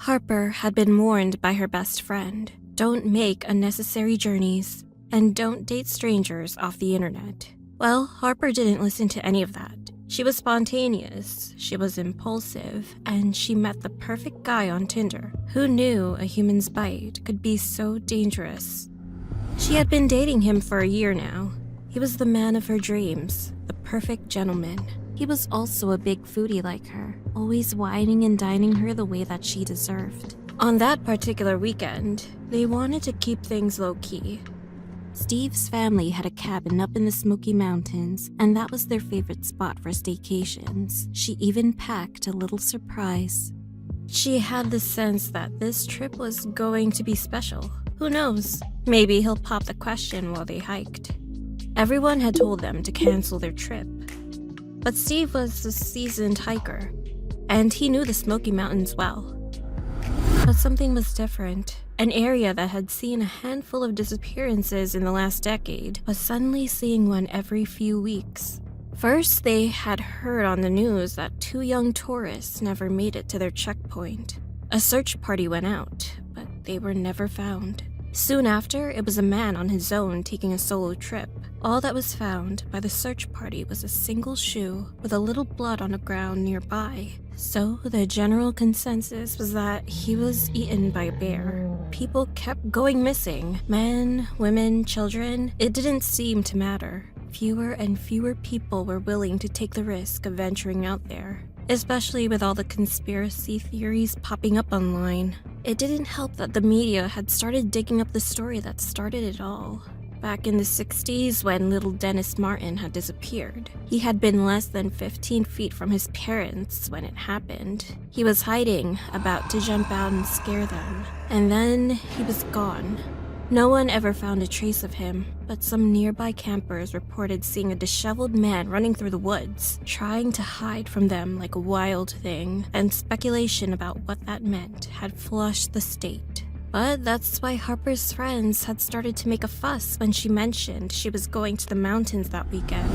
Harper had been warned by her best friend, don't make unnecessary journeys, and don't date strangers off the internet. Well, Harper didn't listen to any of that. She was spontaneous, she was impulsive, and she met the perfect guy on Tinder. Who knew a human's bite could be so dangerous? She had been dating him for a year now. He was the man of her dreams, the perfect gentleman. He was also a big foodie like her, always whining and dining her the way that she deserved. On that particular weekend, they wanted to keep things low-key. Steve's family had a cabin up in the Smoky Mountains, and that was their favorite spot for staycations. She even packed a little surprise. She had the sense that this trip was going to be special. Who knows? Maybe he'll pop the question while they hiked. Everyone had told them to cancel their trip. But Steve was a seasoned hiker, and he knew the Smoky Mountains well. But something was different. An area that had seen a handful of disappearances in the last decade was suddenly seeing one every few weeks. First, they had heard on the news that 2 young tourists never made it to their checkpoint. A search party went out, but they were never found. Soon after, it was a man on his own taking a solo trip. All that was found by the search party was a single shoe with a little blood on the ground nearby. So the general consensus was that he was eaten by a bear. People kept going missing. Men, women, children. It didn't seem to matter. Fewer and fewer people were willing to take the risk of venturing out there, especially with all the conspiracy theories popping up online. It didn't help that the media had started digging up the story that started it all. Back in the 60s, when little Dennis Martin had disappeared, he had been less than 15 feet from his parents when it happened. He was hiding, about to jump out and scare them. And then he was gone. No one ever found a trace of him, but some nearby campers reported seeing a disheveled man running through the woods, trying to hide from them like a wild thing, and speculation about what that meant had flushed the state. But that's why Harper's friends had started to make a fuss when she mentioned she was going to the mountains that weekend.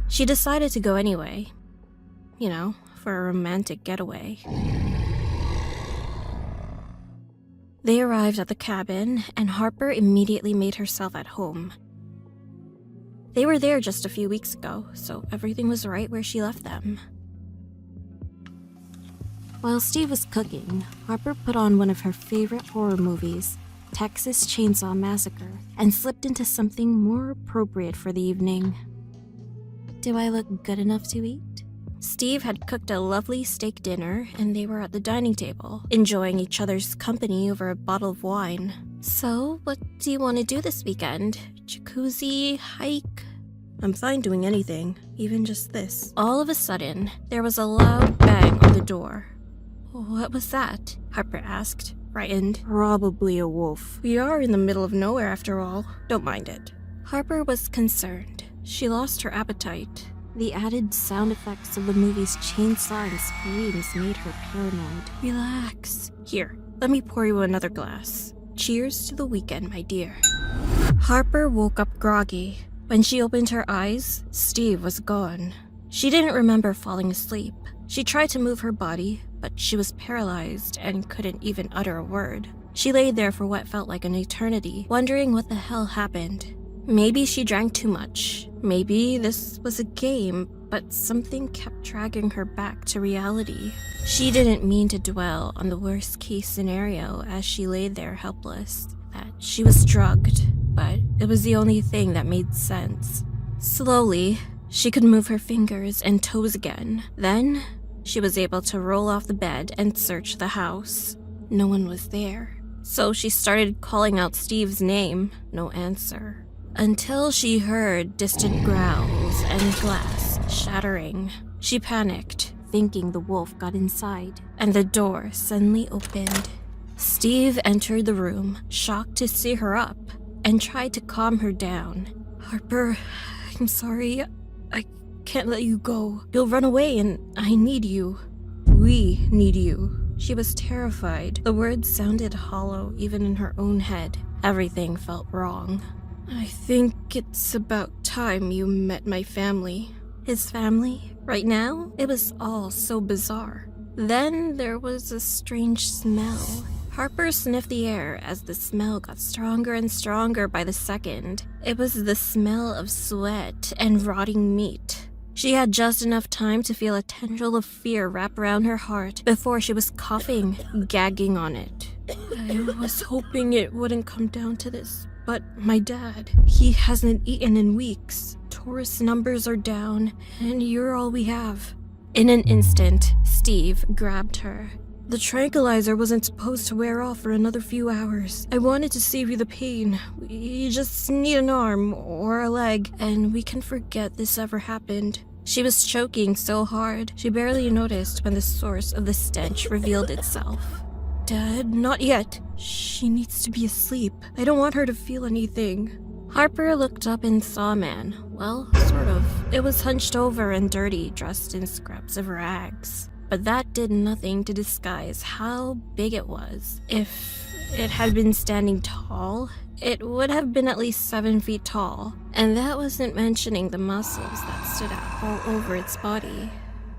She decided to go anyway. You know, for a romantic getaway. They arrived at the cabin, and Harper immediately made herself at home. They were there just a few weeks ago, so everything was right where she left them. While Steve was cooking, Harper put on one of her favorite horror movies, Texas Chainsaw Massacre, and slipped into something more appropriate for the evening. Do I look good enough to eat? Steve had cooked a lovely steak dinner, and they were at the dining table, enjoying each other's company over a bottle of wine. So, what do you want to do this weekend? Jacuzzi? Hike? I'm fine doing anything, even just this. All of a sudden, there was a loud bang on the door. What was that? Harper asked, frightened. Probably a wolf. We are in the middle of nowhere after all. Don't mind it. Harper was concerned. She lost her appetite. The added sound effects of the movie's chainsaw and screams made her paranoid. Relax. Here, let me pour you another glass. Cheers to the weekend, my dear. Harper woke up groggy. When she opened her eyes, Steve was gone. She didn't remember falling asleep. She tried to move her body, but she was paralyzed and couldn't even utter a word. She lay there for what felt like an eternity, wondering what the hell happened. Maybe she drank too much. Maybe this was a game, but something kept dragging her back to reality. She didn't mean to dwell on the worst-case scenario as she lay there helpless, that she was drugged, but it was the only thing that made sense. Slowly, she could move her fingers and toes again. Then, she was able to roll off the bed and search the house. No one was there. So she started calling out Steve's name. No answer. Until she heard distant growls and glass shattering. She panicked, thinking the wolf got inside, and the door suddenly opened. Steve entered the room, shocked to see her up, and tried to calm her down. Harper, I'm sorry. I can't let you go. You'll run away and I need you. We need you. She was terrified. The words sounded hollow even in her own head. Everything felt wrong. I think it's about time you met my family. His family? Right now? It was all so bizarre. Then there was a strange smell. Harper sniffed the air as the smell got stronger and stronger by the second. It was the smell of sweat and rotting meat. She had just enough time to feel a tendril of fear wrap around her heart before she was coughing, gagging on it. I was hoping it wouldn't come down to this, but my dad, he hasn't eaten in weeks. Tourist numbers are down, and you're all we have. In an instant, Steve grabbed her. The tranquilizer wasn't supposed to wear off for another few hours. I wanted to save you the pain. We just need an arm or a leg, and we can forget this ever happened. She was choking so hard, she barely noticed when the source of the stench revealed itself. Dad, not yet. She needs to be asleep. I don't want her to feel anything. Harper looked up and saw a man. Well, sort of. It was hunched over and dirty, dressed in scraps of rags. But that did nothing to disguise how big it was. If it had been standing tall, it would have been at least 7 feet tall. And that wasn't mentioning the muscles that stood out all over its body.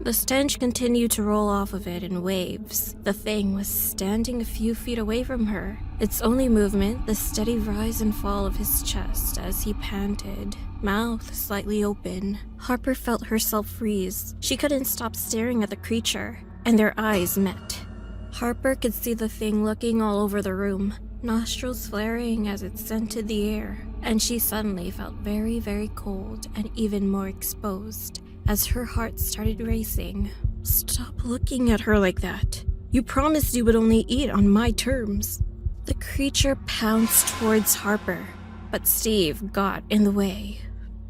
The stench continued to roll off of it in waves. The thing was standing a few feet away from her. Its only movement, the steady rise and fall of his chest as he panted, mouth slightly open. Harper felt herself freeze. She couldn't stop staring at the creature, and their eyes met. Harper could see the thing looking all over the room, nostrils flaring as it scented the air, and she suddenly felt very, very cold and even more exposed. As her heart started racing. Stop looking at her like that. You promised you would only eat on my terms. The creature pounced towards Harper, but Steve got in the way.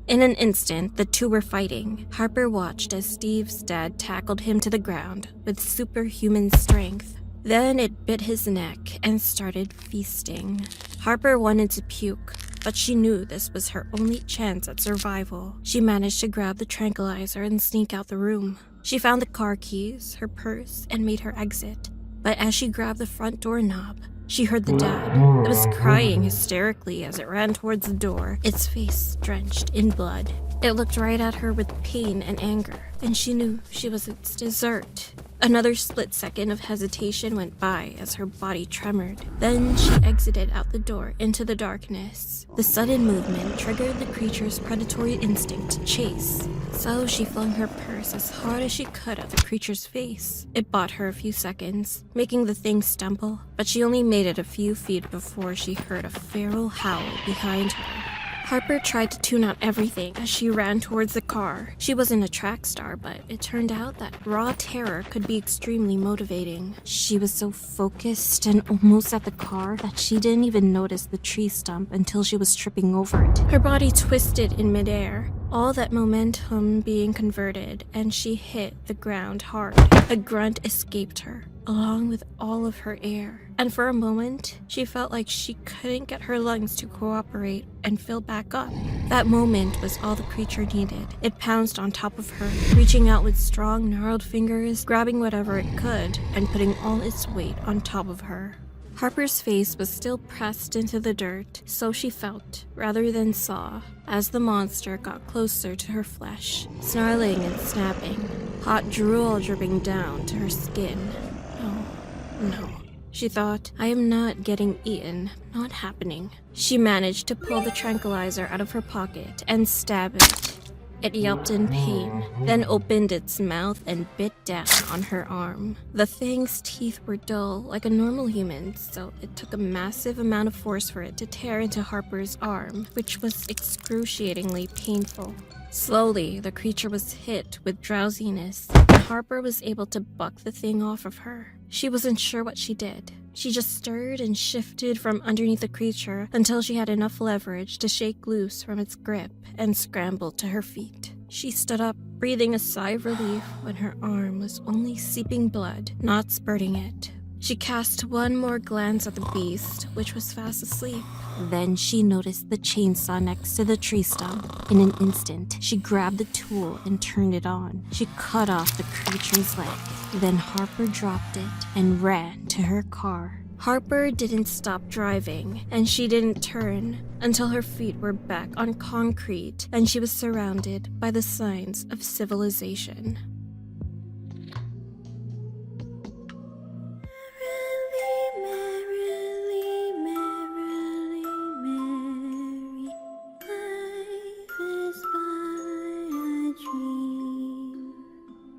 In an instant, the two were fighting. Harper watched as Steve's dad tackled him to the ground with superhuman strength. Then it bit his neck and started feasting. Harper wanted to puke, but she knew this was her only chance at survival. She managed to grab the tranquilizer and sneak out the room. She found the car keys, her purse, and made her exit. But as she grabbed the front door knob, she heard the dad. It was crying hysterically as it ran towards the door, its face drenched in blood. It looked right at her with pain and anger, and she knew she was its dessert. Another split second of hesitation went by as her body tremored. Then she exited out the door into the darkness. The sudden movement triggered the creature's predatory instinct to chase. So she flung her purse as hard as she could at the creature's face. It bought her a few seconds, making the thing stumble, but she only made it a few feet before she heard a feral howl behind her. Harper tried to tune out everything as she ran towards the car. She wasn't a track star, but it turned out that raw terror could be extremely motivating. She was so focused and almost at the car that she didn't even notice the tree stump until she was tripping over it. Her body twisted in midair, all that momentum being converted, and she hit the ground hard. A grunt escaped her, along with all of her air. And for a moment, she felt like she couldn't get her lungs to cooperate and fill back up. That moment was all the creature needed. It pounced on top of her, reaching out with strong, gnarled fingers, grabbing whatever it could, and putting all its weight on top of her. Harper's face was still pressed into the dirt, so she felt, rather than saw, as the monster got closer to her flesh, snarling and snapping, hot drool dripping down to her skin. No. She thought, I am not getting eaten, not happening. She managed to pull the tranquilizer out of her pocket and stab it. It yelped in pain, then opened its mouth and bit down on her arm. The thing's teeth were dull, like a normal human's, so it took a massive amount of force for it to tear into Harper's arm, which was excruciatingly painful. Slowly, the creature was hit with drowsiness, and Harper was able to buck the thing off of her. She wasn't sure what she did. She just stirred and shifted from underneath the creature until she had enough leverage to shake loose from its grip and scrambled to her feet. She stood up, breathing a sigh of relief when her arm was only seeping blood, not spurting it. She cast one more glance at the beast, which was fast asleep. Then she noticed the chainsaw next to the tree stump. In an instant, she grabbed the tool and turned it on. She cut off the creature's leg. Then Harper dropped it and ran to her car. Harper didn't stop driving, and she didn't turn until her feet were back on concrete and she was surrounded by the signs of civilization.